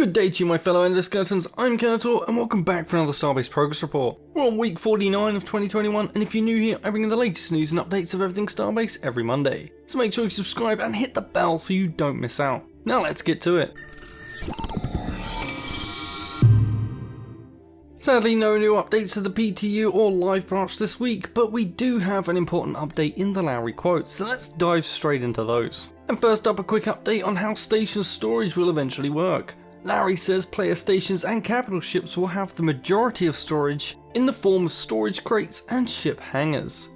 Good day to you, my fellow Endo skeletons. I'm Kenetor, and welcome back for another Starbase progress report. We're on week 49 of 2021, and if you're new here, I bring you the latest news and updates of everything Starbase every Monday. So make sure you subscribe and hit the bell so you don't miss out. Now let's get to it. Sadly, no new updates to the PTU or live branch this week, but we do have an important update in the Lowry quotes, so let's dive straight into those. And first up, a quick update on how station storage will eventually work. Lowry says player stations and capital ships will have the majority of storage in the form of storage crates and ship hangars.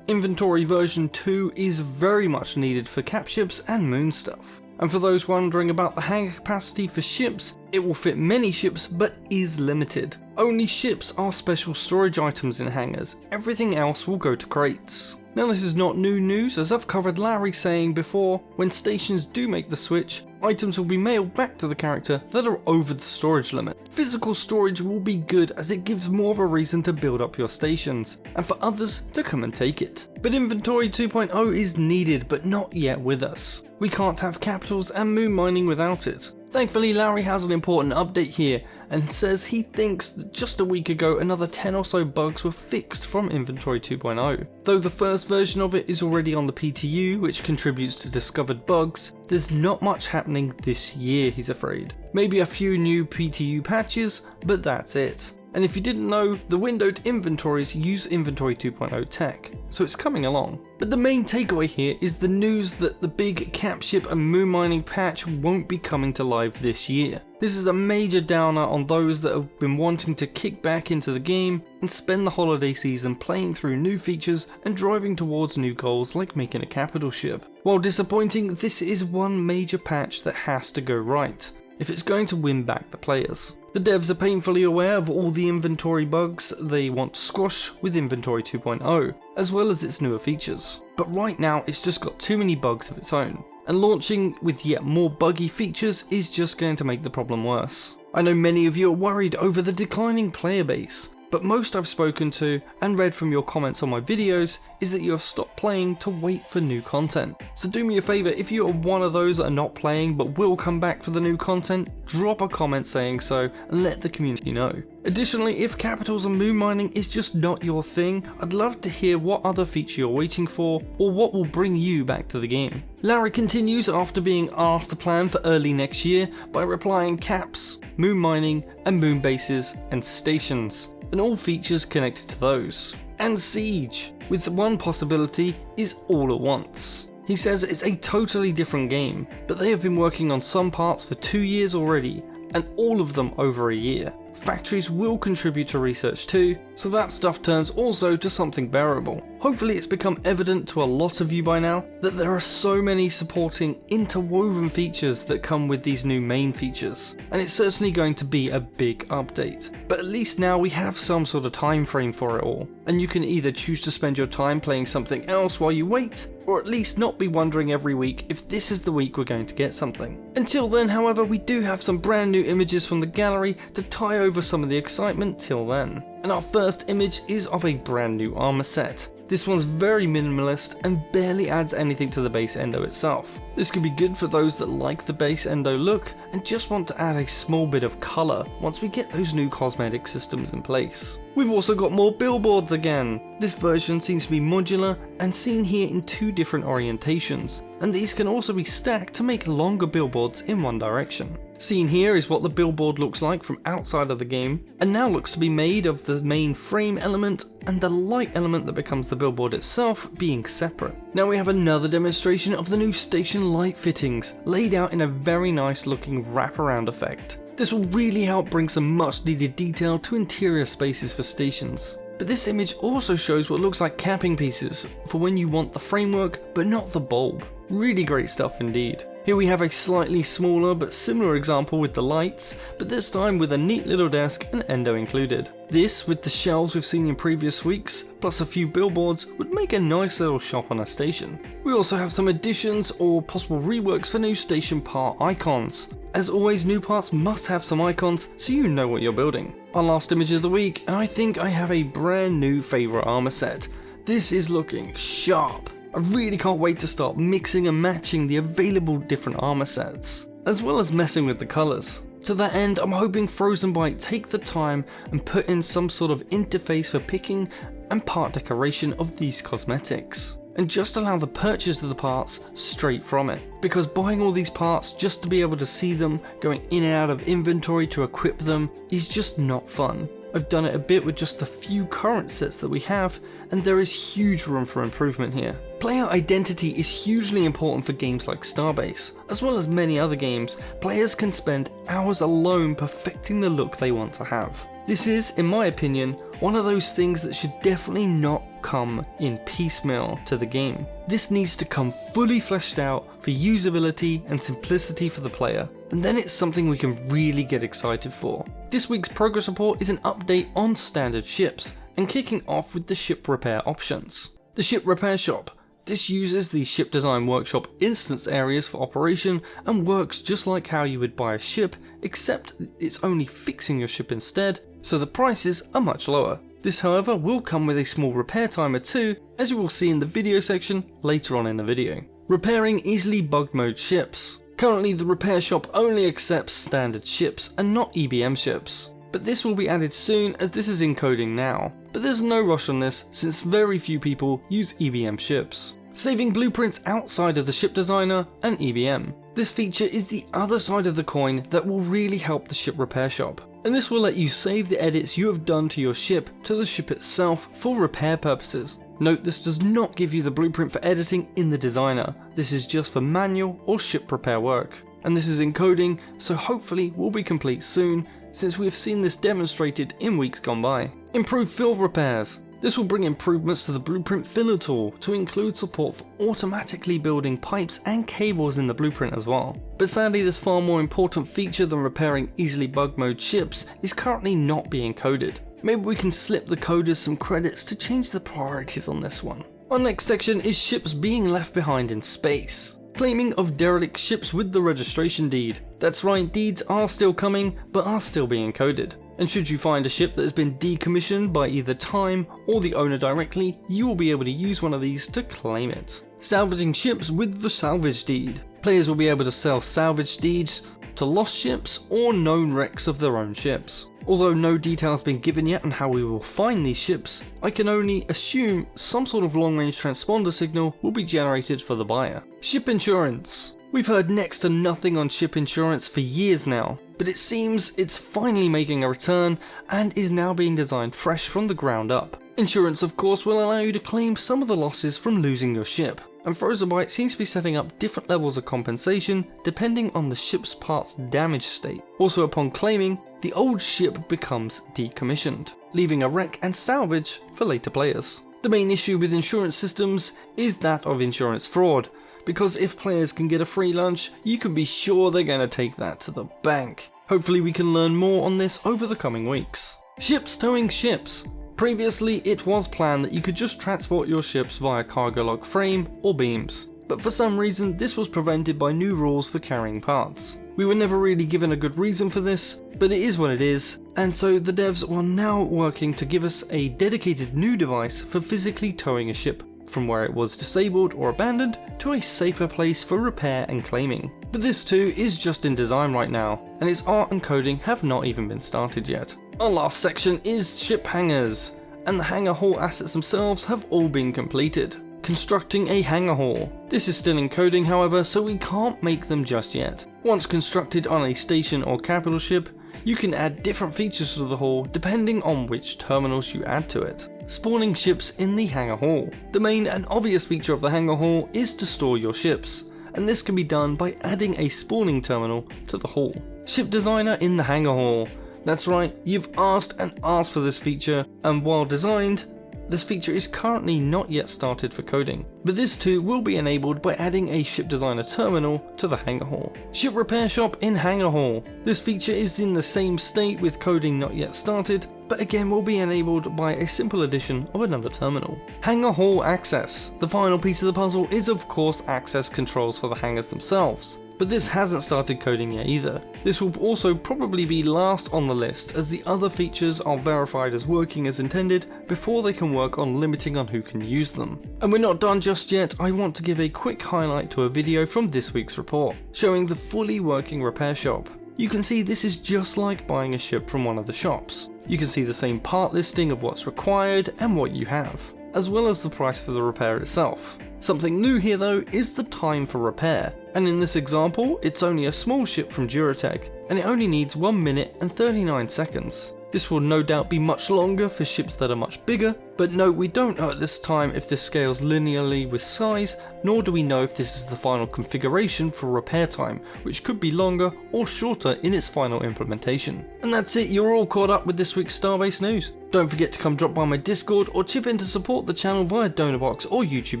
Inventory version 2 is very much needed for cap ships and moon stuff. And for those wondering about the hangar capacity for ships, it will fit many ships but is limited. Only ships are special storage items in hangars, everything else will go to crates. Now this is not new news, as I've covered Lowry saying before, when stations do make the switch, items will be mailed back to the character that are over the storage limit. Physical storage will be good as it gives more of a reason to build up your stations, and for others to come and take it. But Inventory 2.0 is needed but not yet with us. We can't have capitals and moon mining without it. Thankfully, Lowry has an important update here and says he thinks that just a week ago another 10 or so bugs were fixed from Inventory 2.0. Though the first version of it is already on the PTU, which contributes to discovered bugs, there's not much happening this year, he's afraid. Maybe a few new PTU patches, but that's it. And if you didn't know, the windowed inventories use Inventory 2.0 tech, so it's coming along. But the main takeaway here is the news that the big cap ship and moon mining patch won't be coming to live this year. This is a major downer on those that have been wanting to kick back into the game and spend the holiday season playing through new features and driving towards new goals like making a capital ship. While disappointing, this is one major patch that has to go right if it's going to win back the players. The devs are painfully aware of all the inventory bugs they want to squash with Inventory 2.0, as well as its newer features. But right now it's just got too many bugs of its own, and launching with yet more buggy features is just going to make the problem worse. I know many of you are worried over the declining player base, but most I've spoken to and read from your comments on my videos is that you have stopped playing to wait for new content. So do me a favour, if you are one of those that are not playing but will come back for the new content, drop a comment saying so and let the community know. Additionally, if capitals and moon mining is just not your thing, I'd love to hear what other feature you're waiting for or what will bring you back to the game. Lowry continues after being asked the plan for early next year by replying caps, moon mining and moon bases and stations, and all features connected to those. And Siege, with one possibility, is all at once. He says it's a totally different game, but they have been working on some parts for 2 years already, and all of them over a year. Factories will contribute to research too, so that stuff turns also to something bearable. Hopefully it's become evident to a lot of you by now that there are so many supporting interwoven features that come with these new main features, and it's certainly going to be a big update. But at least now we have some sort of time frame for it all, and you can either choose to spend your time playing something else while you wait, or at least not be wondering every week if this is the week we're going to get something. Until then, however, we do have some brand new images from the gallery to tie over some of the excitement till then. And our first image is of a brand new armor set. This one's very minimalist and barely adds anything to the base Endo itself. This could be good for those that like the base Endo look and just want to add a small bit of colour once we get those new cosmetic systems in place. We've also got more billboards again. This version seems to be modular and seen here in 2 different orientations, and these can also be stacked to make longer billboards in one direction. Seen here is what the billboard looks like from outside of the game, and now looks to be made of the main frame element and the light element that becomes the billboard itself being separate. Now we have another demonstration of the new station light fittings, laid out in a very nice looking wraparound effect. This will really help bring some much needed detail to interior spaces for stations. But this image also shows what looks like capping pieces for when you want the framework but not the bulb. Really great stuff indeed. Here we have a slightly smaller but similar example with the lights, but this time with a neat little desk and Endo included. This, with the shelves we've seen in previous weeks, plus a few billboards, would make a nice little shop on a station. We also have some additions or possible reworks for new station part icons. As always, new parts must have some icons so you know what you're building. Our last image of the week, and I think I have a brand new favourite armour set. This is looking sharp. I really can't wait to start mixing and matching the available different armour sets, as well as messing with the colours. To that end, I'm hoping Frozen Byte take the time and put in some sort of interface for picking and part decoration of these cosmetics, and just allow the purchase of the parts straight from it, because buying all these parts just to be able to see them going in and out of inventory to equip them is just not fun. I've done it a bit with just the few current sets that we have, and there is huge room for improvement here. Player identity is hugely important for games like Starbase. As well as many other games, players can spend hours alone perfecting the look they want to have. This is, in my opinion, one of those things that should definitely not come in piecemeal to the game. This needs to come fully fleshed out for usability and simplicity for the player, and then it's something we can really get excited for. This week's progress report is an update on standard ships, and kicking off with the ship repair options. The ship repair shop. This uses the Ship Design Workshop instance areas for operation and works just like how you would buy a ship, except it's only fixing your ship instead, so the prices are much lower. This, however, will come with a small repair timer too, as you will see in the video section later on in the video. Repairing easily bug mode ships. Currently the repair shop only accepts standard ships and not EBM ships, but this will be added soon as this is in coding now. But there's no rush on this since very few people use EBM ships. Saving blueprints outside of the ship designer and EBM. This feature is the other side of the coin that will really help the ship repair shop, and this will let you save the edits you have done to your ship to the ship itself for repair purposes. Note, this does not give you the blueprint for editing in the designer. This is just for manual or ship repair work, and this is in coding, so hopefully will be complete soon, since we have seen this demonstrated in weeks gone by. Improved fill repairs. This will bring improvements to the blueprint filler tool to include support for automatically building pipes and cables in the blueprint as well. But sadly, this far more important feature than repairing easily bug mode ships is currently not being coded. Maybe we can slip the coders some credits to change the priorities on this one. Our next section is ships being left behind in space. Claiming of derelict ships with the registration deed. That's right, deeds are still coming, but are still being coded. And should you find a ship that has been decommissioned by either time or the owner directly, you will be able to use one of these to claim it. Salvaging ships with the salvage deed. Players will be able to sell salvage deeds to lost ships or known wrecks of their own ships. Although no detail has been given yet on how we will find these ships, I can only assume some sort of long-range transponder signal will be generated for the buyer. Ship insurance. We've heard next to nothing on ship insurance for years now, but it seems it's finally making a return and is now being designed fresh from the ground up. Insurance, of course, will allow you to claim some of the losses from losing your ship, and Frozen Byte seems to be setting up different levels of compensation depending on the ship's part's damage state. Also, upon claiming, the old ship becomes decommissioned, leaving a wreck and salvage for later players. The main issue with insurance systems is that of insurance fraud, because if players can get a free lunch, you can be sure they're going to take that to the bank. Hopefully we can learn more on this over the coming weeks. Ships towing ships. Previously, it was planned that you could just transport your ships via cargo log frame or beams, but for some reason this was prevented by new rules for carrying parts. We were never really given a good reason for this, but it is what it is, and so the devs are now working to give us a dedicated new device for physically towing a ship from where it was disabled or abandoned to a safer place for repair and claiming. But this too is just in design right now, and its art and coding have not even been started yet. Our last section is ship hangars, and the hangar hall assets themselves have all been completed. Constructing a hangar hall. This is still in coding, however, so we can't make them just yet. Once constructed on a station or capital ship, you can add different features to the hall depending on which terminals you add to it. Spawning ships in the hangar hall. The main and obvious feature of the hangar hall is to store your ships, and this can be done by adding a spawning terminal to the hall. Ship designer in the hangar hall. That's right, you've asked and asked for this feature, and while designed, this feature is currently not yet started for coding, but this too will be enabled by adding a ship designer terminal to the hangar hall. Ship repair shop in hangar hall. This feature is in the same state with coding not yet started, but again will be enabled by a simple addition of another terminal. Hangar hall access. The final piece of the puzzle is of course access controls for the hangars themselves, but this hasn't started coding yet either. This will also probably be last on the list as the other features are verified as working as intended before they can work on limiting on who can use them. And we're not done just yet. I want to give a quick highlight to a video from this week's report, showing the fully working repair shop. You can see this is just like buying a ship from one of the shops. You can see the same part listing of what's required and what you have, as well as the price for the repair itself. Something new here though is the time for repair, and in this example it's only a small ship from Duratech, and it only needs 1 minute and 39 seconds. This will no doubt be much longer for ships that are much bigger, but note we don't know at this time if this scales linearly with size, nor do we know if this is the final configuration for repair time, which could be longer or shorter in its final implementation. And that's it, you're all caught up with this week's Starbase news. Don't forget to come drop by my Discord or chip in to support the channel via donor box or YouTube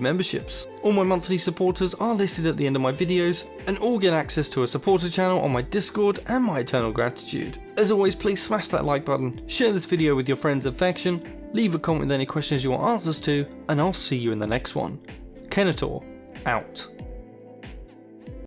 memberships. All my monthly supporters are listed at the end of my videos, and all get access to a supporter channel on my Discord and my eternal gratitude. As always, please smash that like button, share this video with your friends and faction, leave a comment with any questions you want answers to, and I'll see you in the next one. Kenetor, out.